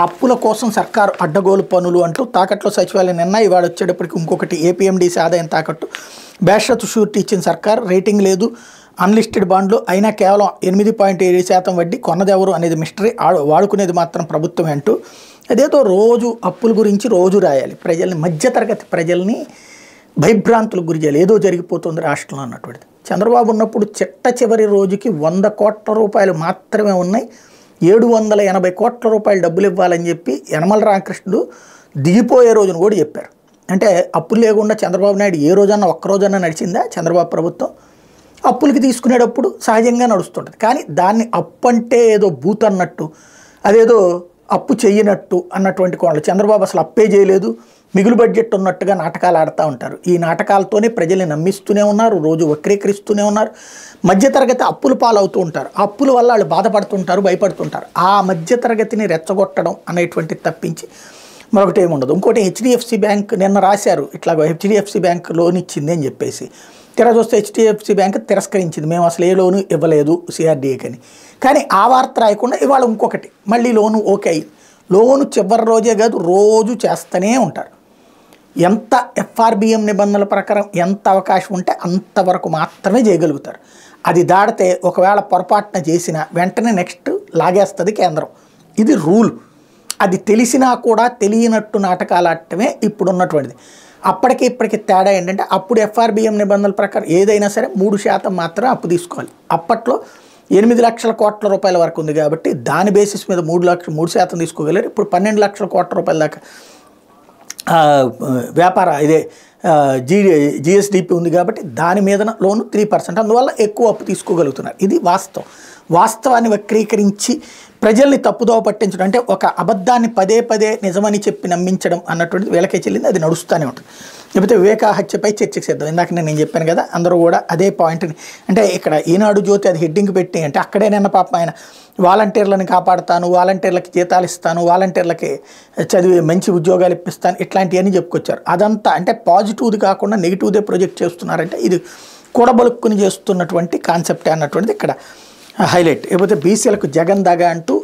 అప్పుల కోసం సర్కారు అడ్డగోలు పనులు అంటూ తాకట్లో సచివాలయం నిన్న ఇవాళ వచ్చేటప్పటికి ఇంకొకటి ఏపీఎండీసీ ఆదాయం తాకట్టు బ్యాషరత్ షూరిటీ ఇచ్చిన సర్కార్ రేటింగ్ లేదు అన్లిస్టెడ్ బాండ్లు అయినా కేవలం 8.7% వడ్డీ కొన్నదెవరు అనేది మిస్టరీ వాడుకునేది మాత్రం ప్రభుత్వమే అంటూ అదేదో రోజు అప్పుల గురించి రోజు రాయాలి ప్రజల్ని మధ్యతరగతి ప్రజల్ని భయభ్రాంతులకు గురి చేయాలి ఏదో జరిగిపోతుంది రాష్ట్రంలో అన్నటువంటిది చంద్రబాబు ఉన్నప్పుడు చిట్ట చివరి రోజుకి 100 కోట్ల రూపాయలు మాత్రమే ఉన్నాయి 780 కోట్ల రూపాయలు డబ్బులు ఇవ్వాలని చెప్పి యనమల రామకృష్ణుడు దిగిపోయే రోజును కూడా చెప్పారు అంటే అప్పులు లేకుండా చంద్రబాబు నాయుడు ఏ రోజన్నా ఒక్క రోజన్నా నడిచిందా చంద్రబాబు ప్రభుత్వం అప్పులకి తీసుకునేటప్పుడు సహజంగా నడుస్తుంటుంది కానీ దాన్ని అప్పు అంటే ఏదో బూత్ అన్నట్టు అదేదో అప్పు చెయ్యనట్టు అన్నటువంటి కోణాలు చంద్రబాబు అసలు అప్పే చేయలేదు మిగులు బడ్జెట్ ఉన్నట్టుగా నాటకాలు ఆడుతూ ఉంటారు ఈ నాటకాలతోనే ప్రజల్ని నమ్మిస్తూనే ఉన్నారు రోజు వక్రీకరిస్తూనే ఉన్నారు మధ్యతరగతి అప్పుల పాలవుతూ ఉంటారు ఆ అప్పుల వల్ల వాళ్ళు బాధపడుతుంటారు భయపడుతుంటారు ఆ మధ్యతరగతిని రెచ్చగొట్టడం అనేటువంటిది తప్పించి మరొకటి ఏముండదు ఇంకోటి హెచ్డిఎఫ్సి బ్యాంక్ నిన్న రాశారు ఇట్లాగో హెచ్డిఎఫ్సి బ్యాంక్ లోన్ ఇచ్చింది అని చెప్పేసి తెర చూస్తే హెచ్డిఎఫ్సి బ్యాంక్ తిరస్కరించింది మేము అసలు ఏ లోను ఇవ్వలేదు సిఆర్డీఏకని కానీ ఆ వార్త రాయకుండా ఇవాళ ఇంకొకటి మళ్ళీ లోను ఓకే అయ్యింది లోను చివరి రోజే కాదు రోజు చేస్తూనే ఉంటారు ఎంత ఎఫ్ఆర్బిఎం నిబంధనల ప్రకారం ఎంత అవకాశం ఉంటే అంతవరకు మాత్రమే చేయగలుగుతారు అది దాటితే ఒకవేళ పొరపాటున చేసినా వెంటనే నెక్స్ట్ లాగేస్తుంది కేంద్రం ఇది రూల్ అది తెలిసినా కూడా తెలియనట్టు నాటకాలు ఆడటమే ఇప్పుడు ఉన్నటువంటిది అప్పటికి ఇప్పటికి తేడా ఏంటంటే అప్పుడు ఎఫ్ఆర్బిఎం నిబంధనల ప్రకారం ఏదైనా సరే 3% మాత్రమే అప్పు తీసుకోవాలి అప్పట్లో 8 లక్షల కోట్ల రూపాయల వరకు ఉంది కాబట్టి దాని బేసిస్ మీద 3% తీసుకోగలరు ఇప్పుడు 12 లక్షల కోట్ల రూపాయల దాకా వ్యాపార ఇదే జిఎస్డిపి ఉంది కాబట్టి దాని మీద లోను 3% అందువల్ల ఎక్కువ అప్పు తీసుకోగలుగుతున్నారు ఇది వాస్తవాన్ని వక్రీకరించి ప్రజల్ని తప్పుదోవ పట్టించడం అంటే ఒక అబద్ధాన్ని పదే పదే నిజమని చెప్పి నమ్మించడం అన్నటువంటిది వీళ్ళకే చెల్లింది అది నడుస్తూనే ఉంటుంది లేకపోతే వివేక హత్యపై చర్చకు సిద్ధం ఇందాక నేను చెప్పాను కదా అందరూ కూడా అదే పాయింట్ని అంటే ఇక్కడ ఈనాడు జ్యోతి అది హెడ్డింగ్ పెట్టి అంటే అక్కడే నిన్న పాపం ఆయన వాలంటీర్లను కాపాడుతాను వాలంటీర్లకి జీతాలు ఇస్తాను వాలంటీర్లకి చదివి మంచి ఉద్యోగాలు ఇప్పిస్తాను ఇట్లాంటివన్నీ చెప్పుకొచ్చారు అదంతా అంటే పాజిటివ్ది కాకుండా నెగిటివ్దే ప్రొజెక్ట్ చేస్తున్నారంటే ఇది కూడబలుక్కుని చేస్తున్నటువంటి కాన్సెప్టే అన్నటువంటిది ఇక్కడ హైలైట్ లేకపోతే బీసీలకు జగన్ దగా అంటూ